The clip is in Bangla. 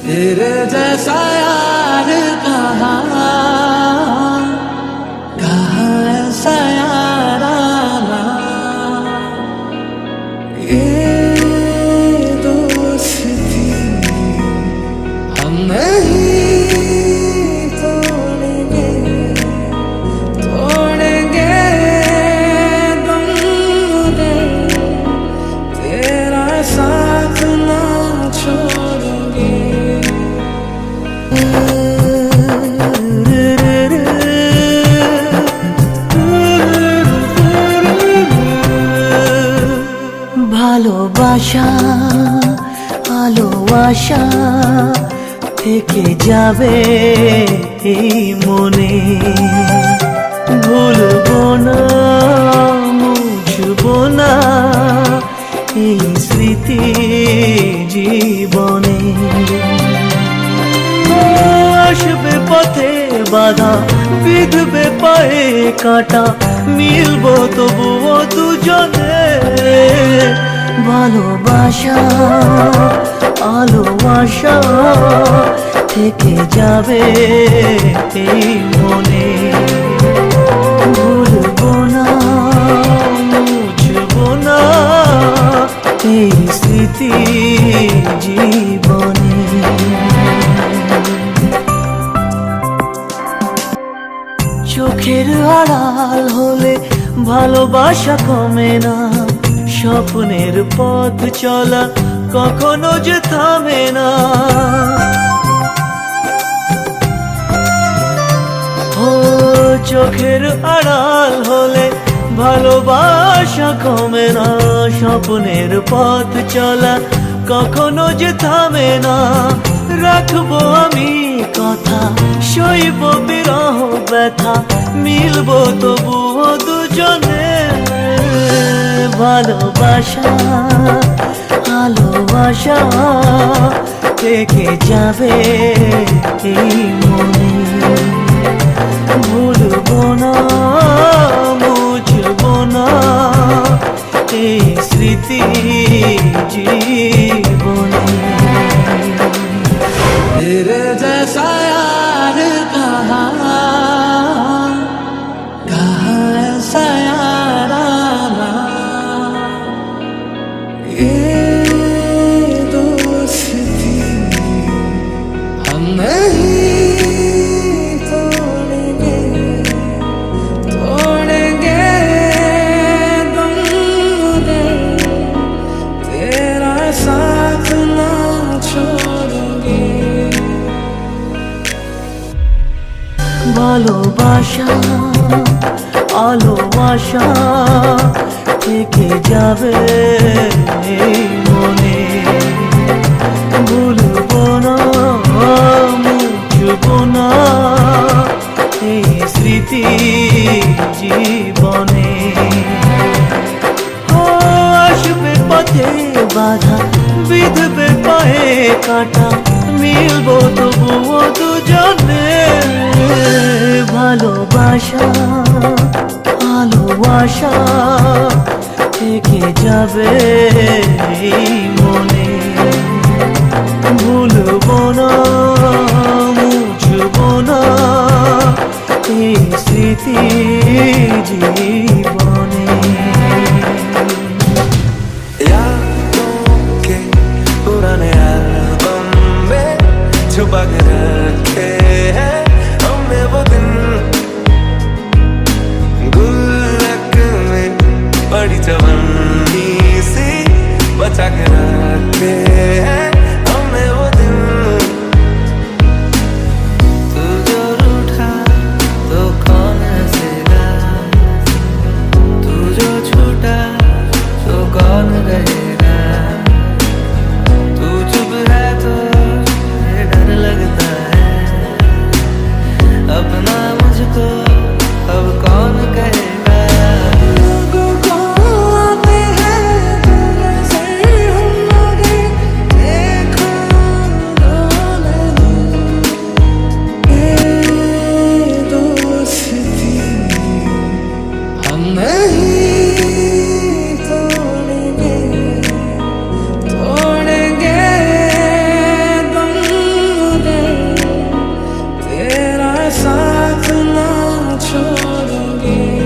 तेरे जैसा यार कहाँ ऐसा यार आना। ये दोस्ती हम नहीं तोड़ेंगे, तोड़ेंगे तुम दे तेरा साथ ना छोड़ेंगे। ভালোবাসা আলো আশা থেকে যাবে এই মনে, ভুলবো না মুছবো না এই স্মৃতি জীবনে। আসবে পথে বাধা বিঁধবে পায়ে কাটা, মিলবো তবুও দুজনে। ভালোবাসা আলো আশা থেকে যাবে এই মনে, ভুলবো না মুছবো না এই স্মৃতি জীবনে। চোখের আড়াল হলে ভালোবাসা কমে না, স্বপ্নের পথ চলা কখনো যে থামে না। ও চোখের আড়াল হলে ভালোবাসা কমে না, স্বপ্নের পথ চলা কখনো যে থামে না। রাখবো আমি কথা সইব বিরহ ব্যথা, মিলবো তবুও দুজনে। ভালোবাসা ভালোবাসা থেকে যাবে এই মনে, ভুলবো না মুছবো না এই স্মৃতি জীবনে। तेरे जैसा यार कहाँ ऐसा यार आना। ये दोस्ती हम नहीं तोड़ेंगे, तोड़ेंगे तुम दे तेरा साथ ना छोड़ेंगे। ভালোবাসা আলো আশা থেকে যাবে এই মনে, ভুলবো না মুছবো না এই স্মৃতি জীবনে। ও আসবে পথে বাধা বিঁধবে পায়ে কাটা, মিলবো তবুও দুজনে। ভালোবাসা আলো আশা থেকে যাবে এই মনে, ভুলবো না মুছবো না এই স্মৃতি জীবনে। पुराने एल्बम में छुपा के रखे हैं हमने वो दिन, गुल्लक में बड़ी जवानी सी बचा के रखे हैं हमने वो दिन। तू जो रूठा तो कौन हंसेगा, तू जो छूटा तो कौन रहेगा। तू चुप है तो डर लगता কি